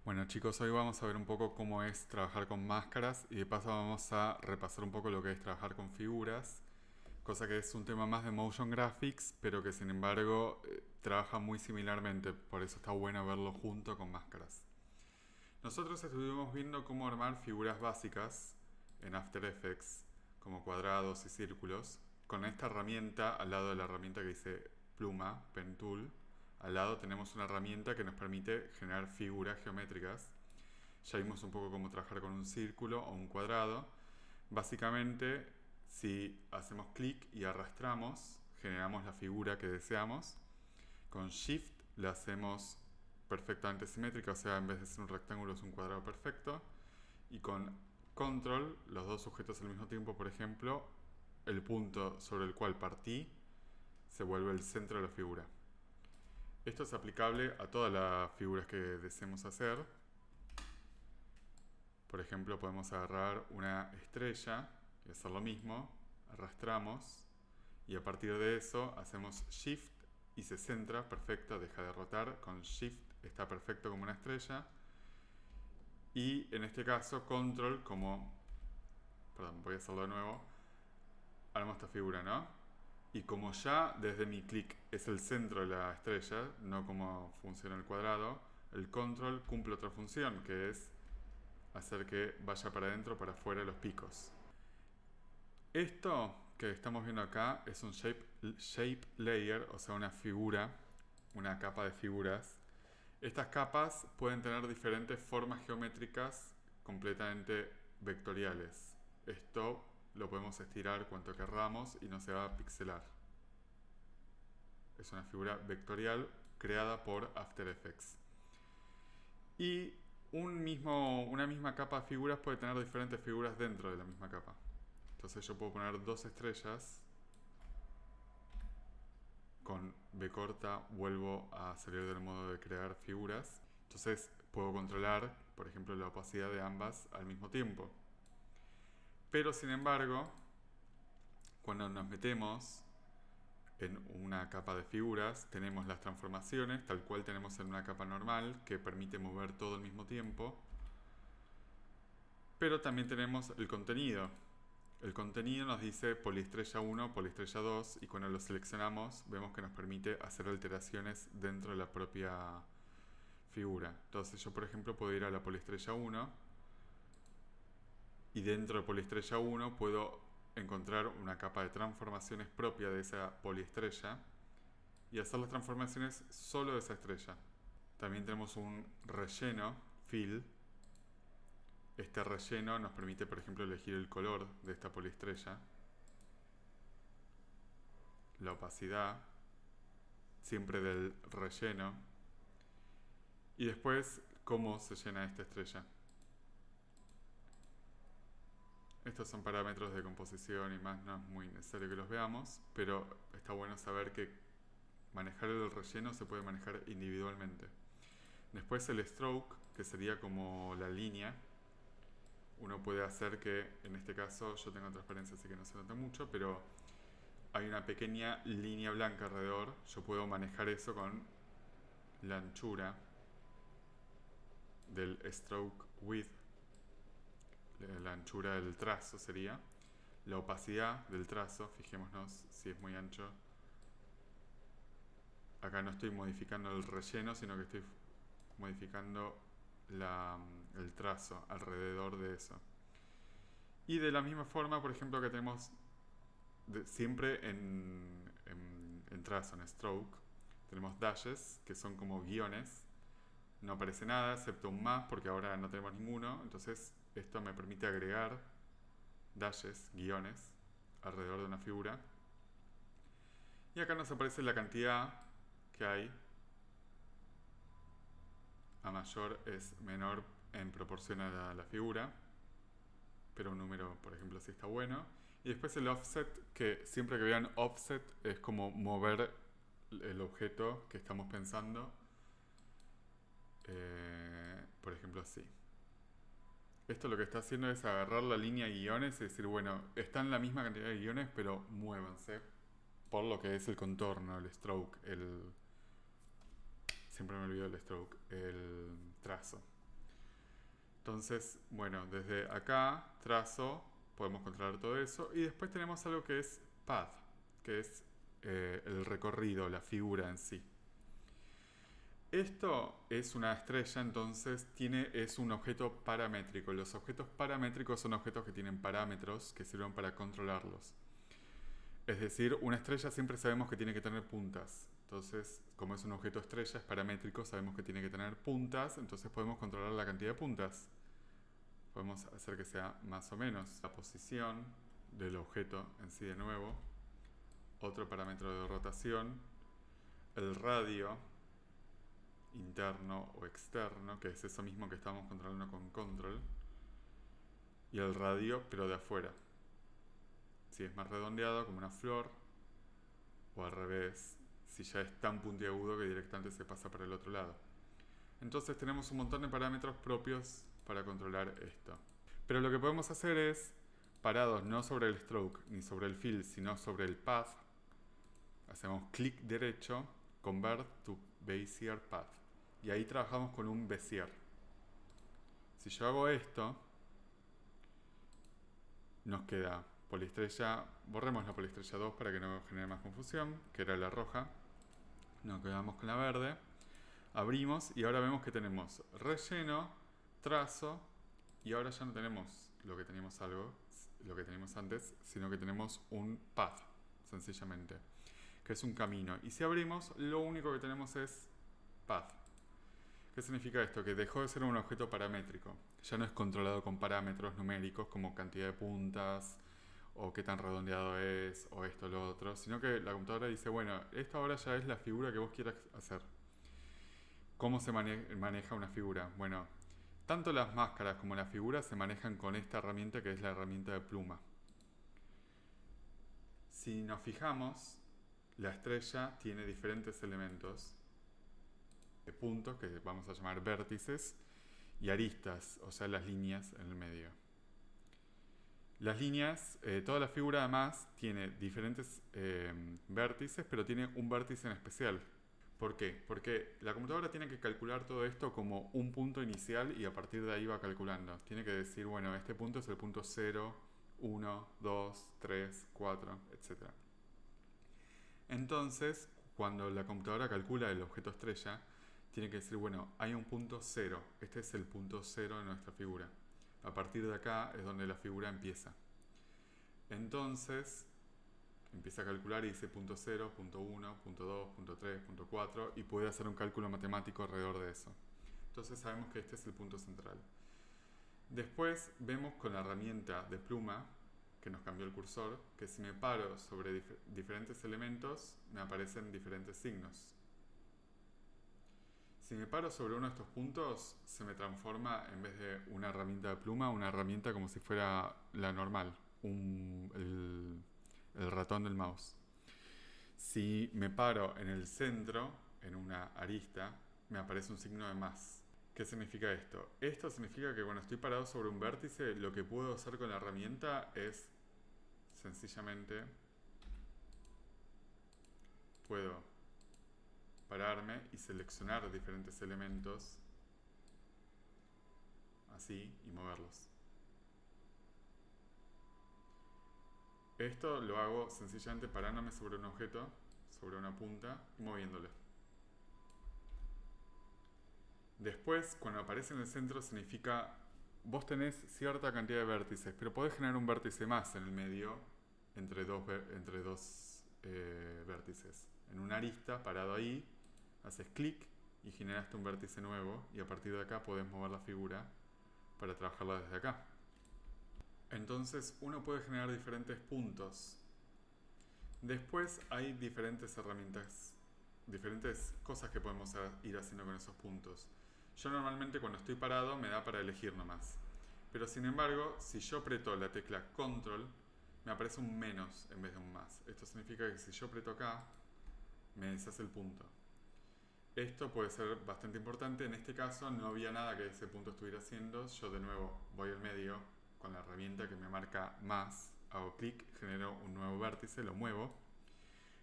Bueno chicos, hoy vamos a ver un poco cómo es trabajar con máscaras y de paso vamos a repasar un poco lo que es trabajar con figuras, cosa que es un tema más de motion graphics, pero que sin embargo trabaja muy similarmente, por eso está bueno verlo junto con máscaras. Nosotros estuvimos viendo cómo armar figuras básicas en After Effects, como cuadrados y círculos, con esta herramienta al lado de la herramienta que dice pluma, pen tool. Al lado tenemos una herramienta que nos permite generar figuras geométricas. Ya vimos un poco cómo trabajar con un círculo o un cuadrado. Básicamente, si hacemos clic y arrastramos, generamos la figura que deseamos. Con Shift la hacemos perfectamente simétrica, o sea, en vez de ser un rectángulo es un cuadrado perfecto. Y con Control, los dos sujetos al mismo tiempo, por ejemplo, el punto sobre el cual partí se vuelve el centro de la figura. Esto es aplicable a todas las figuras que deseemos hacer. Por ejemplo, podemos agarrar una estrella y hacer lo mismo, arrastramos y a partir de eso hacemos Shift y se centra, perfecto, deja de rotar, con Shift está perfecto como una estrella y en este caso Control perdón, voy a hacerlo de nuevo, armo esta figura, ¿no? Y como ya desde mi clic es el centro de la estrella, no como funciona el cuadrado, el Control cumple otra función que es hacer que vaya para adentro o para afuera los picos. Esto que estamos viendo acá es un shape layer, o sea, una figura, una capa de figuras. Estas capas pueden tener diferentes formas geométricas completamente vectoriales. Esto lo podemos estirar cuanto querramos y no se va a pixelar. Es una figura vectorial creada por After Effects. Y una misma capa de figuras puede tener diferentes figuras dentro de la misma capa. Entonces yo puedo poner dos estrellas. Con B corta vuelvo a salir del modo de crear figuras. Entonces puedo controlar, por ejemplo, la opacidad de ambas al mismo tiempo. Pero sin embargo, cuando nos metemos en una capa de figuras, tenemos las transformaciones, tal cual tenemos en una capa normal, que permite mover todo al mismo tiempo. Pero también tenemos el contenido. El contenido nos dice poliestrella 1, poliestrella 2 y cuando lo seleccionamos vemos que nos permite hacer alteraciones dentro de la propia figura. Entonces yo por ejemplo puedo ir a la poliestrella 1 y dentro de poliestrella 1 puedo encontrar una capa de transformaciones propia de esa poliestrella y hacer las transformaciones solo de esa estrella. También tenemos un relleno, fill. Este relleno nos permite, por ejemplo, elegir el color de esta poliestrella, la opacidad, siempre del relleno, y después cómo se llena esta estrella. Estos son parámetros de composición y más, no es muy necesario que los veamos, pero está bueno saber que manejar el relleno se puede manejar individualmente. Después el stroke, que sería como la línea. Uno puede hacer que, en este caso, yo tengo transparencia así que no se nota mucho, pero hay una pequeña línea blanca alrededor. Yo puedo manejar eso con la anchura del stroke width, la anchura del trazo sería, la opacidad del trazo, fijémonos si es muy ancho. Acá no estoy modificando el relleno, sino que estoy modificando el trazo alrededor de eso. Y de la misma forma, por ejemplo, que tenemos siempre en trazo, en stroke, tenemos dashes, que son como guiones. No aparece nada, excepto un más, porque ahora no tenemos ninguno. Entonces, esto me permite agregar dashes, guiones, alrededor de una figura. Y acá nos aparece la cantidad que hay. A mayor es menor en proporción a la figura, pero un número, por ejemplo, sí está bueno. Y después el offset, que siempre que vean offset es como mover el objeto que estamos pensando. Por ejemplo, así. Esto lo que está haciendo es agarrar la línea de guiones y decir, bueno, están la misma cantidad de guiones, pero muévanse por lo que es el contorno, el stroke, siempre me olvido el stroke, el trazo. Entonces, bueno, desde acá, trazo, podemos controlar todo eso. Y después tenemos algo que es path, que es el recorrido, la figura en sí. Esto es una estrella, entonces es un objeto paramétrico. Los objetos paramétricos son objetos que tienen parámetros que sirven para controlarlos. Es decir, una estrella siempre sabemos que tiene que tener puntas. Entonces, como es un objeto estrella, es paramétrico, sabemos que tiene que tener puntas, entonces podemos controlar la cantidad de puntas. Podemos hacer que sea más o menos la posición del objeto en sí de nuevo, otro parámetro de rotación, el radio interno o externo, que es eso mismo que estamos controlando con control, y el radio pero de afuera. Si es más redondeado como una flor, o al revés, si ya es tan puntiagudo que directamente se pasa para el otro lado. Entonces tenemos un montón de parámetros propios para controlar esto. Pero lo que podemos hacer es, parados no sobre el stroke ni sobre el fill, sino sobre el path, hacemos clic derecho, convert to Bezier path. Y ahí trabajamos con un Bezier. Si yo hago esto, nos queda poliestrella, borremos la poliestrella 2 para que no genere más confusión, que era la roja. Nos quedamos con la verde. Abrimos y ahora vemos que tenemos relleno, trazo, y ahora ya no tenemos lo que teníamos antes, sino que tenemos un path, sencillamente, que es un camino. Y si abrimos, lo único que tenemos es path. ¿Qué significa esto? Que dejó de ser un objeto paramétrico. Ya no es controlado con parámetros numéricos como cantidad de puntas, o qué tan redondeado es, o esto o lo otro, sino que la computadora dice, bueno, esto ahora ya es la figura que vos quieras hacer. ¿Cómo se maneja una figura? Bueno, tanto las máscaras como las figuras se manejan con esta herramienta que es la herramienta de pluma. Si nos fijamos, la estrella tiene diferentes elementos de puntos que vamos a llamar vértices y aristas, o sea, las líneas en el medio. Las líneas, toda la figura además tiene diferentes vértices, pero tiene un vértice en especial. ¿Por qué? Porque la computadora tiene que calcular todo esto como un punto inicial y a partir de ahí va calculando. Tiene que decir, bueno, este punto es el punto 0, 1, 2, 3, 4, etc. Entonces, cuando la computadora calcula el objeto estrella, tiene que decir, bueno, hay un punto 0. Este es el punto 0 de nuestra figura. A partir de acá es donde la figura empieza. Entonces, empieza a calcular y dice punto 0, punto 1, punto 2, punto 3, punto 4 y puede hacer un cálculo matemático alrededor de eso. Entonces sabemos que este es el punto central. Después vemos con la herramienta de pluma, que nos cambió el cursor, que si me paro sobre diferentes elementos, me aparecen diferentes signos. Si me paro sobre uno de estos puntos, se me transforma, en vez de una herramienta de pluma, una herramienta como si fuera la normal, el ratón del mouse. Si me paro en el centro, en una arista, me aparece un signo de más. ¿Qué significa esto? Esto significa que cuando estoy parado sobre un vértice, lo que puedo hacer con la herramienta es sencillamente puedo pararme y seleccionar diferentes elementos así y moverlos. Esto lo hago sencillamente parándome sobre un objeto, sobre una punta y moviéndolo. Después, cuando aparece en el centro, significa vos tenés cierta cantidad de vértices, pero podés generar un vértice más en el medio entre dos vértices. En una arista, parado ahí, haces clic y generaste un vértice nuevo y a partir de acá podés mover la figura para trabajarla desde acá. Entonces uno puede generar diferentes puntos. Después hay diferentes herramientas, diferentes cosas que podemos ir haciendo con esos puntos. Yo normalmente cuando estoy parado me da para elegir nomás. Pero sin embargo, si yo aprieto la tecla Control, me aparece un menos en vez de un más. Esto significa que si yo aprieto acá, me deshace el punto. Esto puede ser bastante importante. En este caso no había nada que ese punto estuviera haciendo. Yo de nuevo voy al medio con la herramienta que me marca más. Hago clic, genero un nuevo vértice, lo muevo.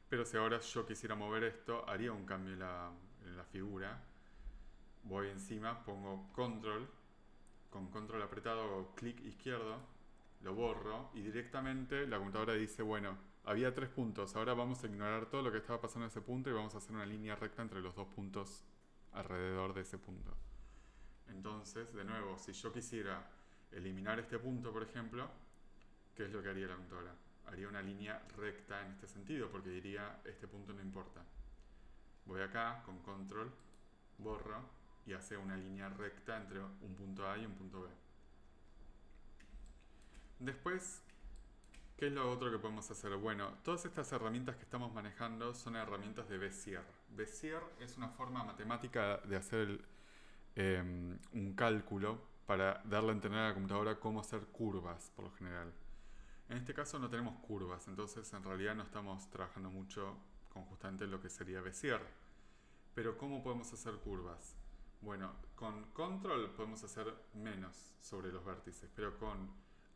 Pero si ahora yo quisiera mover esto, haría un cambio en la figura. Voy encima, pongo control con control apretado o clic izquierdo, lo borro y directamente la computadora dice, bueno, había 3 puntos, ahora vamos a ignorar todo lo que estaba pasando en ese punto y vamos a hacer una línea recta entre los 2 puntos alrededor de ese punto. Entonces, de nuevo, si yo quisiera eliminar este punto, por ejemplo, ¿qué es lo que haría la computadora? Haría una línea recta en este sentido, porque diría, este punto no importa. Voy acá, con control, borro, y hace una línea recta entre un punto A y un punto B. Después, ¿qué es lo otro que podemos hacer? Bueno, todas estas herramientas que estamos manejando son herramientas de Bézier. Bézier es una forma matemática de hacer un cálculo para darle a entender a la computadora cómo hacer curvas, por lo general. En este caso no tenemos curvas, entonces en realidad no estamos trabajando mucho con justamente lo que sería Bézier. Pero ¿cómo podemos hacer curvas? Bueno, con control podemos hacer menos sobre los vértices, pero con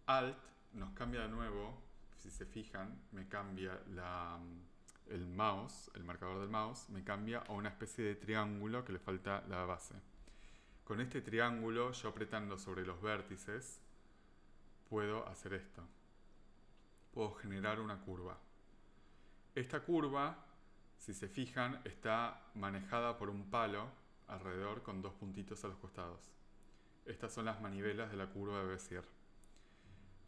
alt nos cambia de nuevo. Si se fijan, me cambia el mouse, el marcador del mouse, me cambia a una especie de triángulo que le falta la base. Con este triángulo, yo apretando sobre los vértices, puedo hacer esto. Puedo generar una curva. Esta curva, si se fijan, está manejada por un palo alrededor con 2 puntitos a los costados. Estas son las manivelas de la curva de Bézier.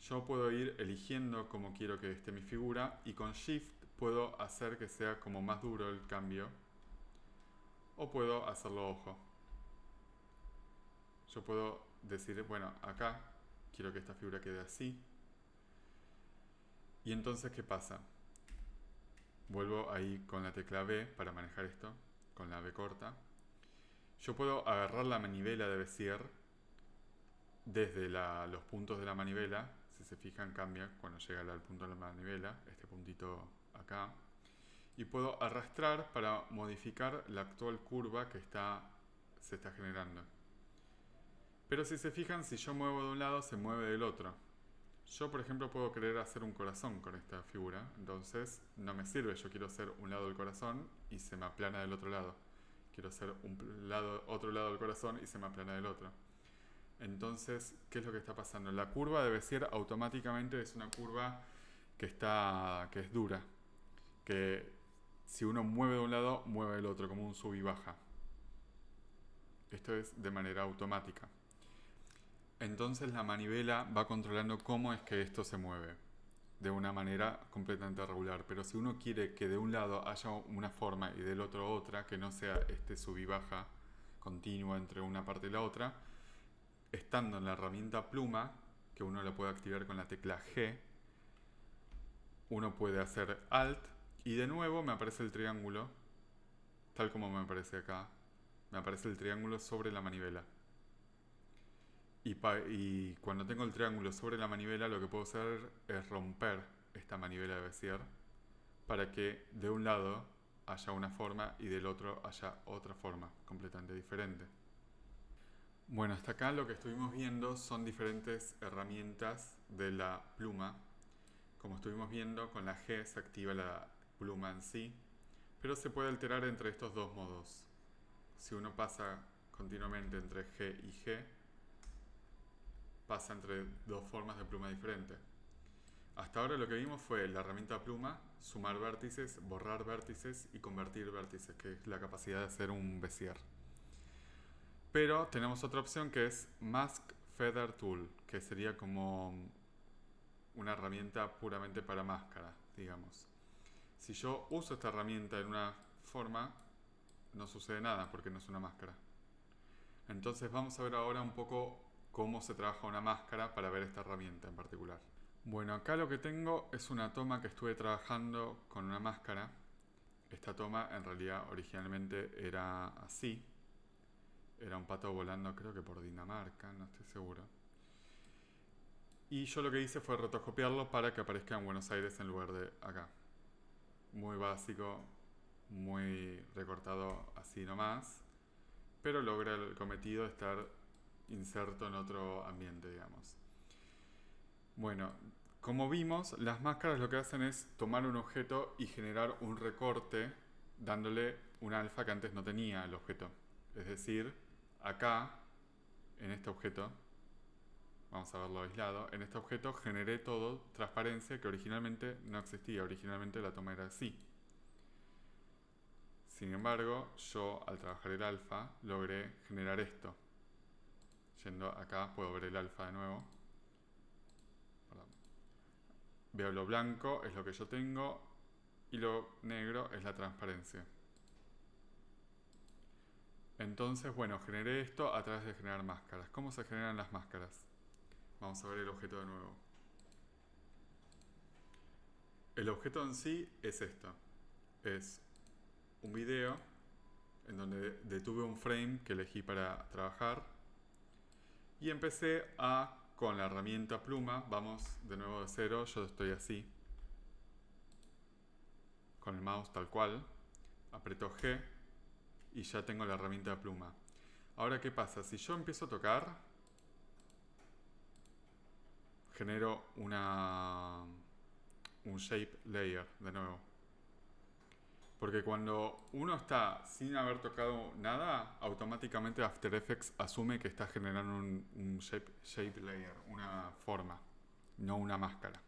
Yo puedo ir eligiendo cómo quiero que esté mi figura y con Shift puedo hacer que sea como más duro el cambio o puedo hacerlo ojo. Yo puedo decir, bueno, acá quiero que esta figura quede así. Y entonces, ¿qué pasa? Vuelvo ahí con la tecla B para manejar esto, con la B corta. Yo puedo agarrar la manivela de Bézier desde los puntos de la manivela. Si se fijan, cambia cuando llega al punto de la manivela, este puntito acá. Y puedo arrastrar para modificar la actual curva que se está generando. Pero si se fijan, si yo muevo de un lado, se mueve del otro. Yo, por ejemplo, puedo querer hacer un corazón con esta figura, entonces no me sirve. Yo quiero hacer un lado del corazón y se me aplana del otro lado. Quiero hacer otro lado del corazón y se me aplana del otro. Entonces, ¿qué es lo que está pasando? La curva de Bézier automáticamente es una curva que es dura, que si uno mueve de un lado, mueve del otro, como un sub y baja. Esto es de manera automática. Entonces la manivela va controlando cómo es que esto se mueve de una manera completamente regular. Pero si uno quiere que de un lado haya una forma y del otro otra, que no sea este sub y baja continua entre una parte y la otra, estando en la herramienta pluma, que uno la puede activar con la tecla G, uno puede hacer Alt y de nuevo me aparece el triángulo, tal como me aparece acá. Me aparece el triángulo sobre la manivela. Y cuando tengo el triángulo sobre la manivela, lo que puedo hacer es romper esta manivela de Bézier para que de un lado haya una forma y del otro haya otra forma completamente diferente. Bueno, hasta acá lo que estuvimos viendo son diferentes herramientas de la pluma. Como estuvimos viendo, con la G se activa la pluma en sí, pero se puede alterar entre estos dos modos. Si uno pasa continuamente entre G y G, pasa entre dos formas de pluma diferentes. Hasta ahora lo que vimos fue la herramienta pluma, sumar vértices, borrar vértices y convertir vértices, que es la capacidad de hacer un Bézier. Pero tenemos otra opción que es Mask Feather Tool, que sería como una herramienta puramente para máscara, digamos. Si yo uso esta herramienta en una forma, no sucede nada porque no es una máscara. Entonces vamos a ver ahora un poco cómo se trabaja una máscara para ver esta herramienta en particular. Bueno, acá lo que tengo es una toma que estuve trabajando con una máscara. Esta toma en realidad originalmente era así. Era un pato volando, creo que por Dinamarca, no estoy seguro. Y yo lo que hice fue rotoscopiarlo para que aparezca en Buenos Aires en lugar de acá. Muy básico, muy recortado así nomás, pero logra el cometido de estar inserto en otro ambiente, digamos. Bueno, como vimos, las máscaras lo que hacen es tomar un objeto y generar un recorte dándole un alfa que antes no tenía el objeto. Es decir, acá, en este objeto, vamos a verlo aislado, en este objeto generé todo transparencia que originalmente no existía, originalmente la toma era así. Sin embargo, yo al trabajar el alfa logré generar esto. Yendo acá puedo ver el alfa de nuevo. Perdón. Veo lo blanco, es lo que yo tengo, y lo negro es la transparencia. Entonces, bueno, generé esto a través de generar máscaras. ¿Cómo se generan las máscaras? Vamos a ver el objeto de nuevo. El objeto en sí es esto. Es un video en donde detuve un frame que elegí para trabajar y empecé con la herramienta pluma, vamos de nuevo de cero, yo estoy así, con el mouse tal cual, aprieto G y ya tengo la herramienta pluma. Ahora, ¿qué pasa? Si yo empiezo a tocar, genero un shape layer de nuevo. Porque cuando uno está sin haber tocado nada, automáticamente After Effects asume que está generando un shape layer, una forma, no una máscara.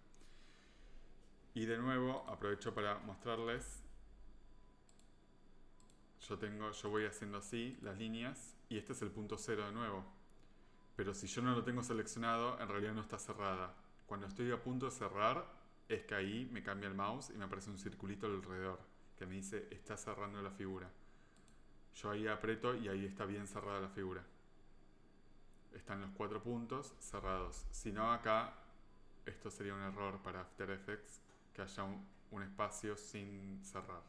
Y de nuevo aprovecho para mostrarles. Yo voy haciendo así las líneas y este es el punto cero de nuevo. Pero si yo no lo tengo seleccionado, en realidad no está cerrada. Cuando estoy a punto de cerrar, es que ahí me cambia el mouse y me aparece un circulito alrededor que me dice está cerrando la figura. Yo ahí aprieto y ahí está bien cerrada la figura. Están los 4 puntos cerrados. Si no, acá esto sería un error para After Effects, que haya un espacio sin cerrar.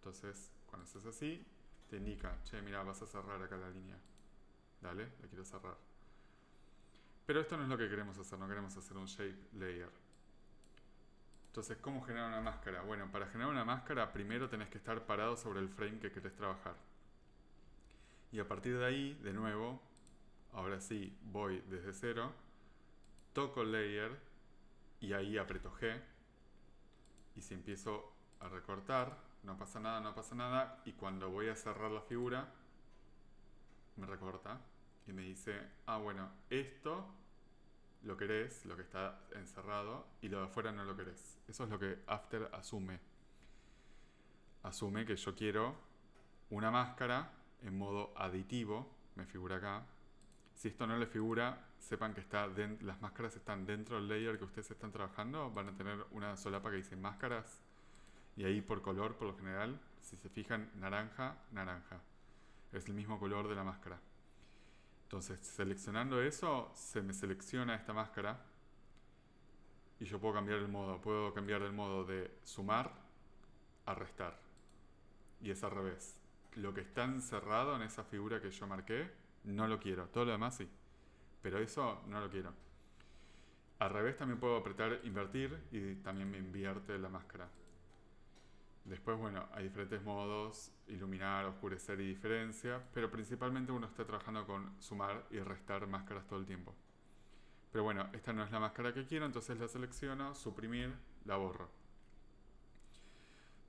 Entonces, cuando haces así, te indica, che, mira, vas a cerrar acá la línea. Dale, la quiero cerrar. Pero esto no es lo que queremos hacer, no queremos hacer un shape layer. Entonces, ¿cómo generar una máscara? Bueno, para generar una máscara primero tenés que estar parado sobre el frame que querés trabajar. Y a partir de ahí, de nuevo, ahora sí, voy desde cero, toco el layer y ahí aprieto G. Y si empiezo a recortar, no pasa nada, no pasa nada. Y cuando voy a cerrar la figura, me recorta y me dice, ah, bueno, esto lo querés, lo que está encerrado, y lo de afuera no lo querés. Eso es lo que After asume. Asume que yo quiero una máscara en modo aditivo, me figura acá. Si esto no le figura, sepan que las máscaras están dentro del layer que ustedes están trabajando. Van a tener una solapa que dice máscaras. Y ahí por color, por lo general, si se fijan, naranja, naranja. Es el mismo color de la máscara. Entonces, seleccionando eso, se me selecciona esta máscara y yo puedo cambiar el modo. Puedo cambiar del modo de sumar a restar. Y es al revés. Lo que está encerrado en esa figura que yo marqué, no lo quiero. Todo lo demás sí. Pero eso no lo quiero. Al revés también puedo apretar invertir y también me invierte la máscara. Después, bueno, hay diferentes modos, iluminar, oscurecer y diferencia, pero principalmente uno está trabajando con sumar y restar máscaras todo el tiempo. Pero bueno, esta no es la máscara que quiero, entonces la selecciono, suprimir, la borro.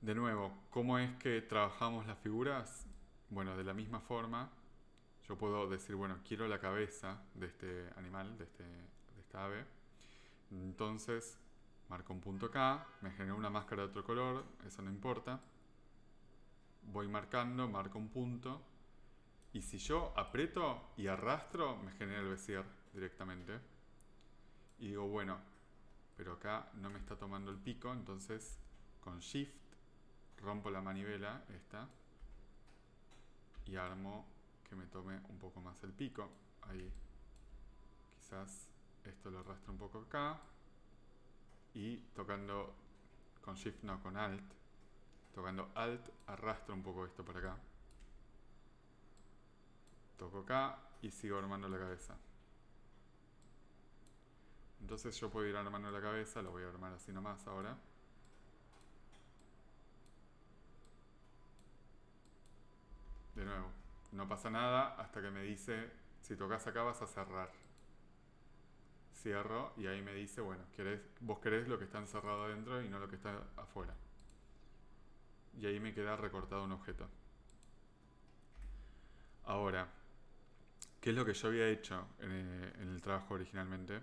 De nuevo, ¿cómo es que trabajamos las figuras? Bueno, de la misma forma, yo puedo decir, bueno, quiero la cabeza de este animal, de esta ave. Entonces, marco un punto acá, me genera una máscara de otro color, eso no importa. Voy marcando, marco un punto. Y si yo aprieto y arrastro, me genera el bezier directamente. Y digo, bueno, pero acá no me está tomando el pico, entonces con Shift rompo la manivela esta y armo que me tome un poco más el pico. Ahí quizás esto lo arrastro un poco acá. Y tocando con Shift, no, con Alt. Tocando Alt, arrastro un poco esto para acá. Toco acá y sigo armando la cabeza. Entonces yo puedo ir armando la cabeza, lo voy a armar así nomás ahora. De nuevo, no pasa nada hasta que me dice, si tocas acá vas a cerrar. Cierro y ahí me dice, bueno, vos querés lo que está encerrado adentro y no lo que está afuera. Y ahí me queda recortado un objeto. Ahora, ¿Qué es lo que yo había hecho en el trabajo originalmente?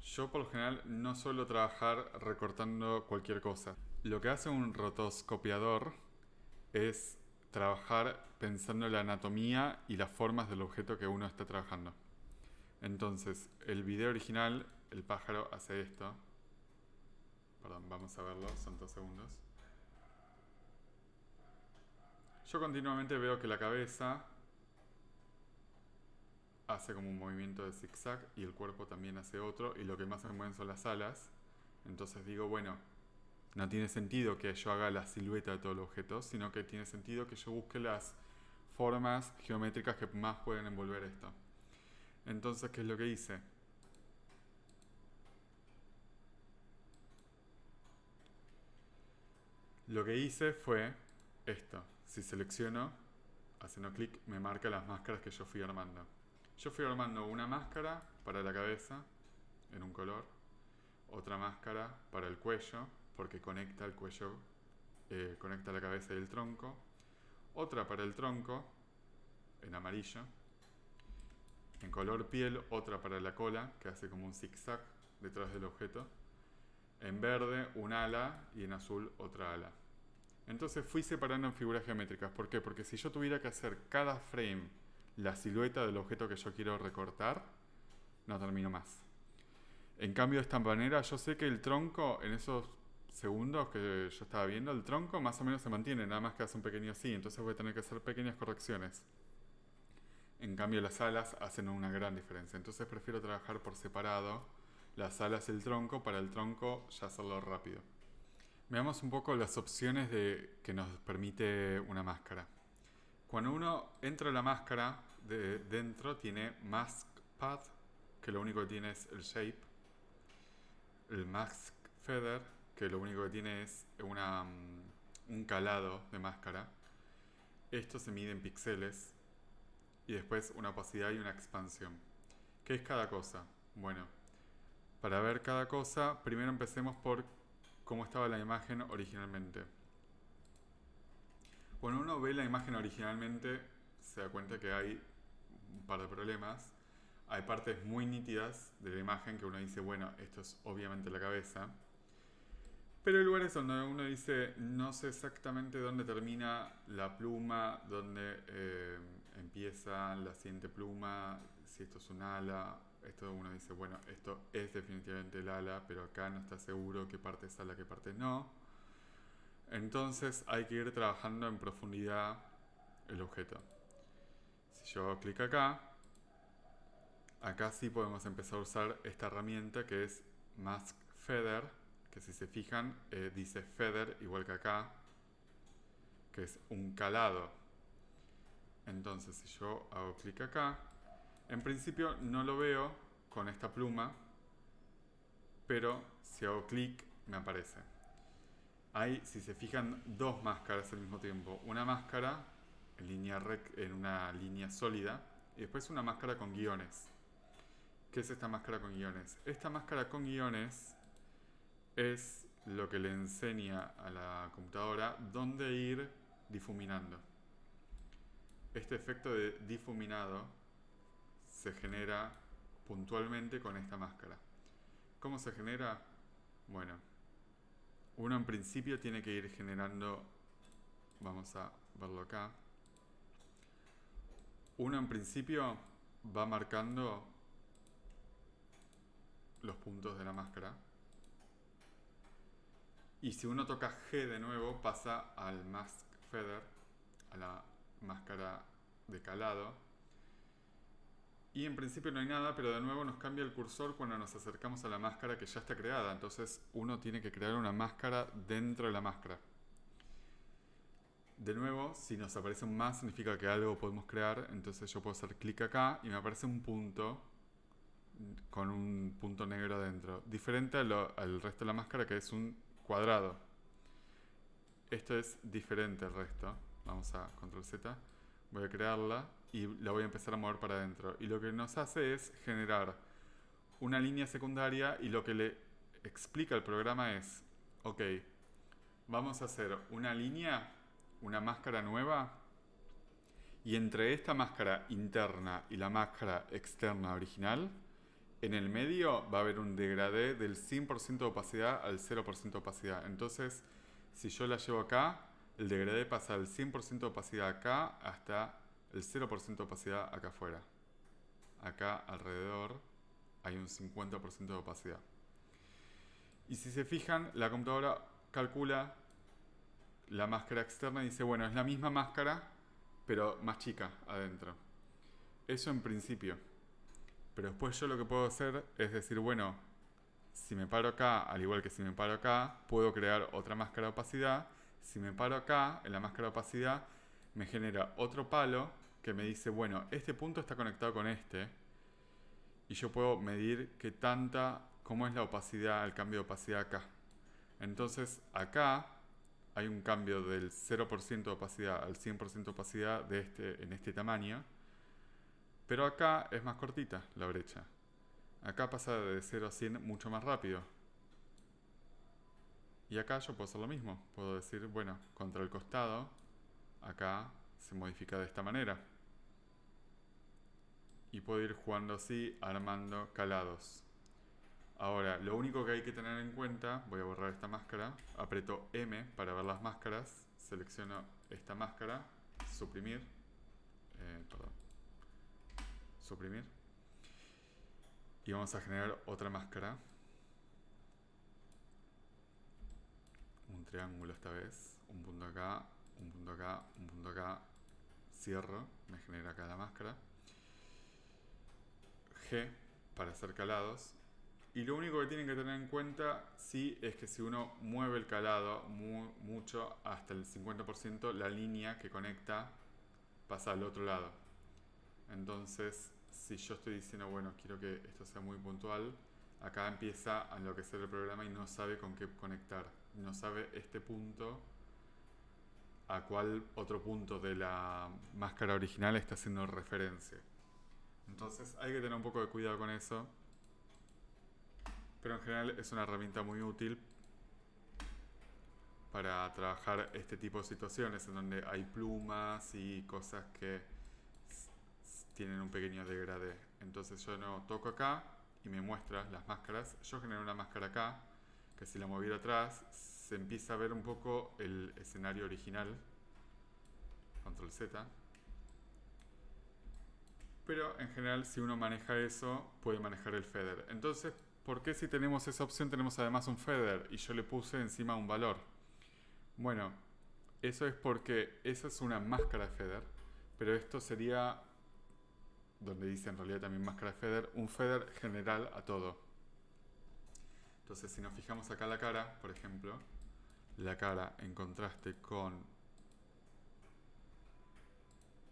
Yo por lo general no suelo trabajar recortando cualquier cosa. Lo que hace un rotoscopiador es trabajar pensando en la anatomía y las formas del objeto que uno está trabajando. Entonces, el video original, el pájaro hace esto. Perdón, vamos a verlo, son 2 segundos. Yo continuamente veo que la cabeza hace como un movimiento de zigzag y el cuerpo también hace otro, y lo que más se mueven son las alas. Entonces digo, bueno, no tiene sentido que yo haga la silueta de todo el objeto, sino que tiene sentido que yo busque las formas geométricas que más pueden envolver esto. Entonces, ¿qué es lo que hice? Lo que hice fue esto. Si selecciono, haciendo clic, me marca las máscaras que yo fui armando. Yo fui armando una máscara para la cabeza, en un color, otra máscara para el cuello, porque conecta el cuello, conecta la cabeza y el tronco, otra para el tronco, en amarillo, en color piel, otra para la cola, que hace como un zigzag detrás del objeto, en verde un ala y en azul otra ala. Entonces fui separando en figuras geométricas. ¿Por qué? Porque si yo tuviera que hacer cada frame la silueta del objeto que yo quiero recortar, no termino más. En cambio, de esta manera, yo sé que el tronco, en esos segundos que yo estaba viendo, el tronco más o menos se mantiene, nada más que hace un pequeño así, entonces voy a tener que hacer pequeñas correcciones. En cambio, las alas hacen una gran diferencia, entonces prefiero trabajar por separado las alas y el tronco, para el tronco ya hacerlo rápido. Veamos un poco las opciones que nos permite una máscara. Cuando uno entra a la máscara, dentro tiene Mask Path, que lo único que tiene es el shape. El Mask Feather, que lo único que tiene es un calado de máscara. Esto se mide en píxeles. Y después una opacidad y una expansión. ¿Qué es cada cosa? Bueno, para ver cada cosa, primero empecemos por cómo estaba la imagen originalmente. Cuando uno ve la imagen originalmente, se da cuenta que hay un par de problemas. Hay partes muy nítidas de la imagen que uno dice, bueno, esto es obviamente la cabeza. Pero hay lugares donde uno dice, no sé exactamente dónde termina la pluma, dónde empieza la siguiente pluma, si esto es un ala. Esto uno dice, bueno, esto es definitivamente el ala, pero acá no está seguro qué parte es ala, qué parte no. Entonces hay que ir trabajando en profundidad el objeto. Si yo hago clic acá, acá sí podemos empezar a usar esta herramienta que es Mask Feather, que si se fijan dice Feather igual que acá, que es un calado. Entonces si yo hago clic acá, en principio no lo veo con esta pluma, pero si hago clic me aparece. Hay, si se fijan, dos máscaras al mismo tiempo. Una máscara en una línea sólida y después una máscara con guiones. ¿Qué es esta máscara con guiones? Esta máscara con guiones es lo que le enseña a la computadora dónde ir difuminando. Este efecto de difuminado se genera puntualmente con esta máscara. ¿Cómo se genera? Bueno, uno en principio tiene que ir generando, vamos a verlo acá, uno en principio va marcando los puntos de la máscara, y si uno toca G de nuevo pasa al Mask Feather, a la máscara de calado, y en principio no hay nada, pero de nuevo nos cambia el cursor cuando nos acercamos a la máscara que ya está creada. Entonces uno tiene que crear una máscara dentro de la máscara. De nuevo, si nos aparece un más significa que algo podemos crear. Entonces yo puedo hacer clic acá y me aparece un punto con un punto negro adentro, diferente al resto de la máscara, que es un cuadrado. Esto es diferente al resto. Vamos a control Z, voy a crearla y la voy a empezar a mover para adentro. Y lo que nos hace es generar una línea secundaria, y lo que le explica el programa es, ok, vamos a hacer una línea, una máscara nueva, Y entre esta máscara interna y la máscara externa original, en el medio va a haber un degradé del 100% de opacidad al 0% de opacidad. Entonces, si yo la llevo acá, el degradé pasa del 100% de opacidad acá hasta el 0% de opacidad acá afuera. Acá alrededor hay un 50% de opacidad. Y si se fijan, la computadora calcula la máscara externa y dice, bueno, es la misma máscara, pero más chica adentro. Eso en principio. Pero después yo lo que puedo hacer es decir, bueno, si me paro acá, al igual que si me paro acá, puedo crear otra máscara de opacidad. Si me paro acá, en la máscara de opacidad, me genera otro palo que me dice, bueno, este punto está conectado con este. Y yo puedo medir cómo es la opacidad, el cambio de opacidad acá. Entonces acá hay un cambio del 0% de opacidad al 100% de opacidad en este tamaño. Pero acá es más cortita la brecha. Acá pasa de 0 a 100 mucho más rápido. Y acá yo puedo hacer lo mismo. Puedo decir, bueno, contra el costado, acá se modifica de esta manera. Y puedo ir jugando así, armando calados. Ahora, lo único que hay que tener en cuenta, voy a borrar esta máscara, aprieto M para ver las máscaras, selecciono esta máscara, suprimir, suprimir, y vamos a generar otra máscara, un triángulo esta vez, un punto acá, un punto acá, un punto acá, cierro, me genera acá la máscara, G para hacer calados. Y lo único que tienen que tener en cuenta sí es que si uno mueve el calado mucho hasta el 50%, la línea que conecta pasa al otro lado. Entonces, si yo estoy diciendo, bueno, quiero que esto sea muy puntual, acá empieza a enloquecer el programa y no sabe con qué conectar. No sabe este punto a cuál otro punto de la máscara original está haciendo referencia. Entonces hay que tener un poco de cuidado con eso. Pero en general es una herramienta muy útil para trabajar este tipo de situaciones en donde hay plumas y cosas que tienen un pequeño degradé. Entonces yo no toco acá y me muestra las máscaras. Yo genero una máscara acá que si la moviera atrás se empieza a ver un poco el escenario original. Control Z. Pero en general si uno maneja eso puede manejar el feather. Entonces, ¿por qué si tenemos esa opción tenemos además un feather y yo le puse encima un valor? Bueno, eso es porque esa es una máscara de feather, pero esto sería, donde dice en realidad también máscara de feather, un feather general a todo. Entonces si nos fijamos acá la cara, por ejemplo, la cara en contraste con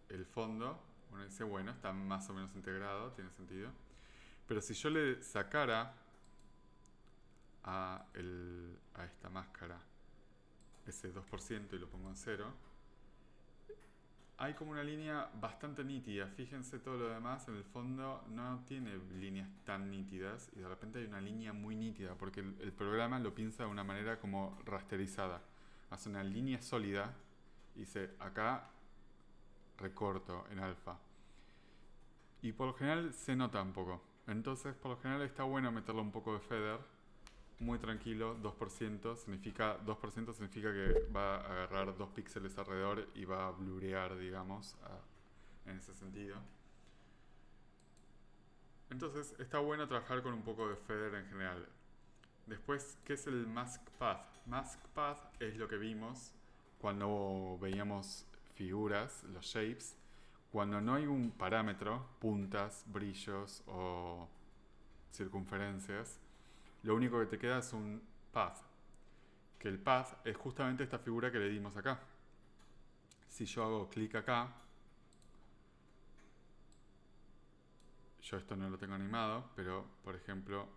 el fondo, uno dice, bueno, está más o menos integrado, tiene sentido. Pero si yo le sacara a esta máscara ese 2% y lo pongo en 0, hay como una línea bastante nítida. Fíjense todo lo demás, en el fondo no tiene líneas tan nítidas y de repente hay una línea muy nítida porque el programa lo piensa de una manera como rasterizada. Hace una línea sólida y dice, acá recorto en alfa. Y por lo general se nota un poco. Entonces por lo general está bueno meterle un poco de feather. Muy tranquilo, 2% significa, 2% significa que va a agarrar 2 píxeles alrededor y va a blurear, digamos, en ese sentido. Entonces está bueno trabajar con un poco de feather en general. Después, ¿qué es el mask path? Mask path es lo que vimos cuando veíamos figuras, los shapes, cuando no hay un parámetro, puntas, brillos o circunferencias. Lo único que te queda es un path, que el path es justamente esta figura que le dimos acá. Si yo hago clic acá, yo esto no lo tengo animado, pero por ejemplo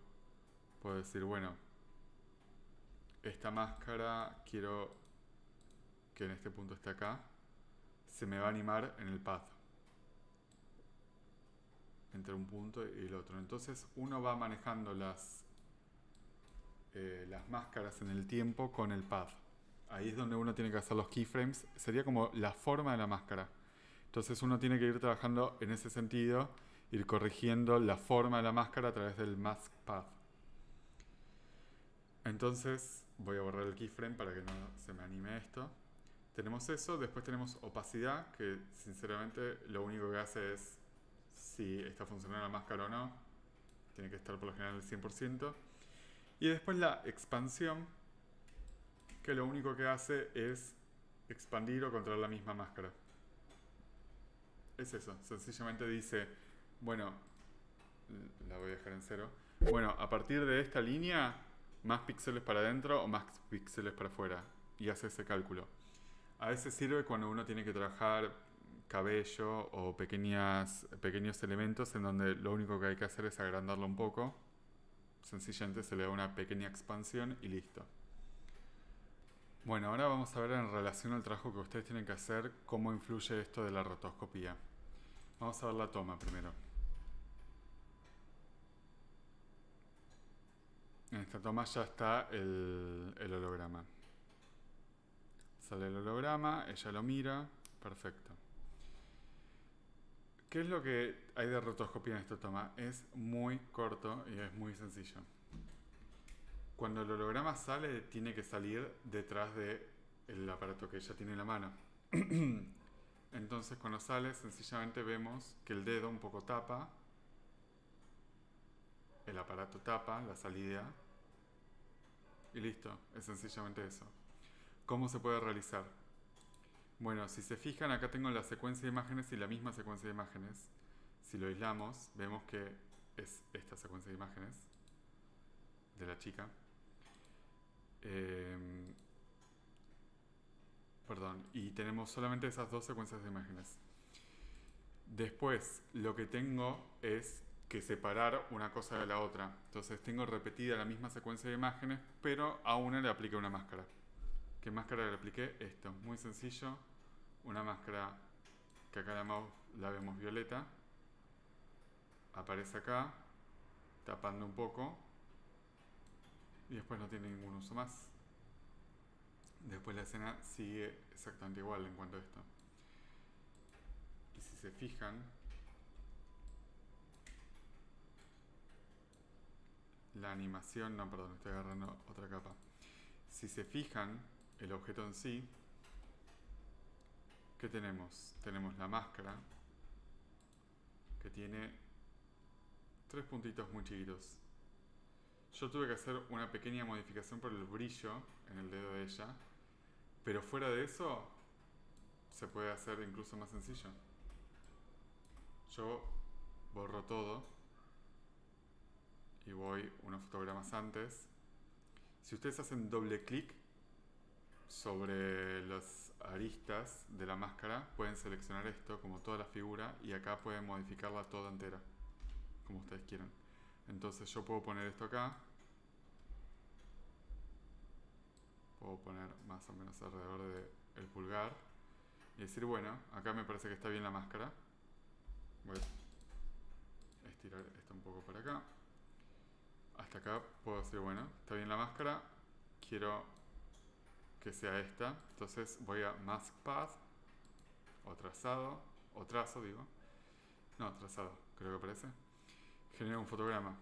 puedo decir, bueno, esta máscara quiero que en este punto esté acá, se me va a animar en el path entre un punto y el otro. Entonces uno va manejando las máscaras en el tiempo con el path. Ahí es donde uno tiene que hacer los keyframes. Sería como la forma de la máscara. Entonces uno tiene que ir trabajando en ese sentido, ir corrigiendo la forma de la máscara a través del mask path. Entonces voy a borrar el keyframe para que no se me anime esto. Tenemos eso, después tenemos opacidad, que sinceramente lo único que hace es si está funcionando la máscara o no. Tiene que estar por lo general al 100%. Y después la expansión, que lo único que hace es expandir o controlar la misma máscara. Es eso, sencillamente dice, bueno, la voy a dejar en 0. Bueno, a partir de esta línea, más píxeles para adentro o más píxeles para afuera. Y hace ese cálculo. A veces sirve cuando uno tiene que trabajar cabello o pequeños elementos en donde lo único que hay que hacer es agrandarlo un poco. Sencillamente se le da una pequeña expansión y listo. Bueno, ahora vamos a ver en relación al trabajo que ustedes tienen que hacer cómo influye esto de la rotoscopía. Vamos a ver la toma primero. En esta toma ya está el holograma. Sale el holograma, ella lo mira, perfecto. ¿Qué es lo que hay de rotoscopía en esta toma? Es muy corto y es muy sencillo. Cuando el holograma sale, tiene que salir detrás del aparato que ella tiene en la mano. Entonces, cuando sale, sencillamente vemos que el dedo un poco tapa, el aparato tapa la salida y listo, es sencillamente eso. ¿Cómo se puede realizar? Bueno, si se fijan, acá tengo la secuencia de imágenes y la misma secuencia de imágenes. Si lo aislamos, vemos que es esta secuencia de imágenes de la chica. Perdón, y tenemos solamente esas dos secuencias de imágenes. Después, lo que tengo es que separar una cosa de la otra. Entonces tengo repetida la misma secuencia de imágenes, pero a una le apliqué una máscara. ¿Qué máscara le apliqué? Esto, muy sencillo. Una máscara que acá la vemos violeta. Aparece acá, tapando un poco. Y después no tiene ningún uso más. Después la escena sigue exactamente igual en cuanto a esto. Y si se fijan, la animación, no, perdón, estoy agarrando otra capa. Si se fijan, el objeto en sí, ¿qué tenemos? Tenemos la máscara, que tiene 3 puntitos muy chiquitos. Yo tuve que hacer una pequeña modificación por el brillo en el dedo de ella, pero fuera de eso, se puede hacer incluso más sencillo. Yo borro todo y voy unos fotogramas antes. Si ustedes hacen doble clic sobre las aristas de la máscara, pueden seleccionar esto como toda la figura y acá pueden modificarla toda entera, como ustedes quieran. Entonces yo puedo poner esto acá, puedo poner más o menos alrededor del pulgar y decir, bueno, acá me parece que está bien la máscara. Voy a estirar esto un poco para acá. Hasta acá puedo decir, bueno, está bien la máscara, quiero que sea esta. Entonces voy a Mask Path, o trazado, o trazo digo. No, trazado, creo que aparece. Genero un fotograma.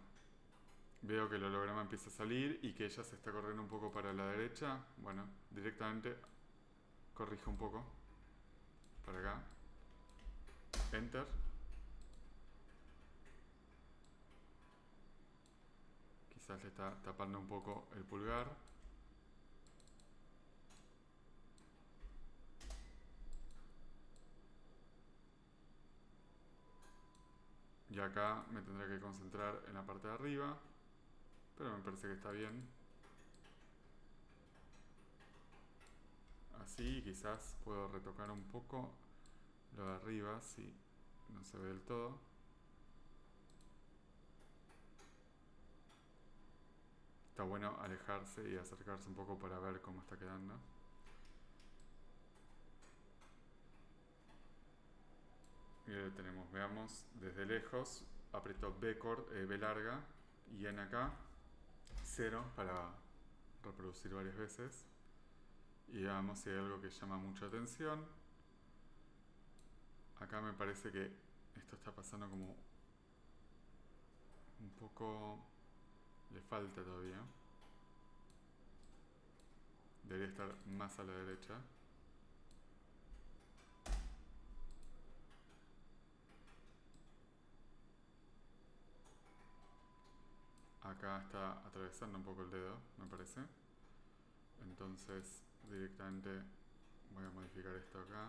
Veo que el holograma empieza a salir y que ella se está corriendo un poco para la derecha. Bueno, directamente corrijo un poco para acá. Enter. Quizás le está tapando un poco el pulgar. Y acá me tendré que concentrar en la parte de arriba, pero me parece que está bien. Así quizás puedo retocar un poco lo de arriba si no se ve del todo. Está bueno alejarse y acercarse un poco para ver cómo está quedando. Y ahí lo tenemos, veamos desde lejos, aprieto B larga y N acá, 0 para reproducir varias veces. Y veamos si hay algo que llama mucha atención. Acá me parece que esto está pasando como un poco... Le falta todavía. Debería estar más a la derecha. Acá está atravesando un poco el dedo, me parece. Entonces directamente voy a modificar esto acá.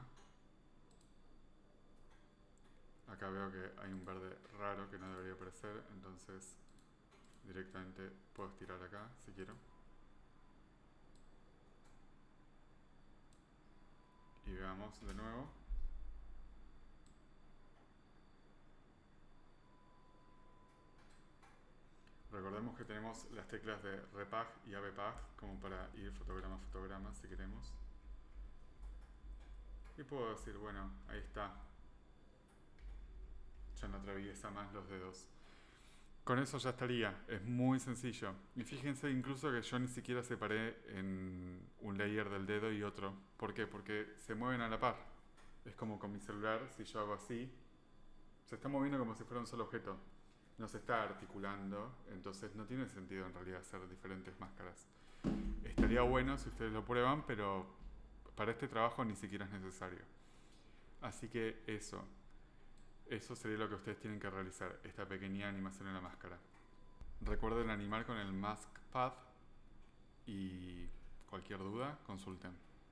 Acá veo que hay un verde raro que no debería aparecer, entonces directamente puedo estirar acá si quiero. Y veamos de nuevo. Recordemos que tenemos las teclas de Repag y AVPag como para ir fotograma a fotograma si queremos. Y puedo decir, bueno, ahí está. Ya no atraviesa más los dedos. Con eso ya estaría, es muy sencillo. Y fíjense incluso que yo ni siquiera separé en un layer del dedo y otro. ¿Por qué? Porque se mueven a la par. Es como con mi celular, si yo hago así, se está moviendo como si fuera un solo objeto. No se está articulando, entonces no tiene sentido en realidad hacer diferentes máscaras. Estaría bueno si ustedes lo prueban, pero para este trabajo ni siquiera es necesario. Así que eso sería lo que ustedes tienen que realizar, esta pequeña animación en la máscara. Recuerden animar con el Mask Pad y cualquier duda, consulten.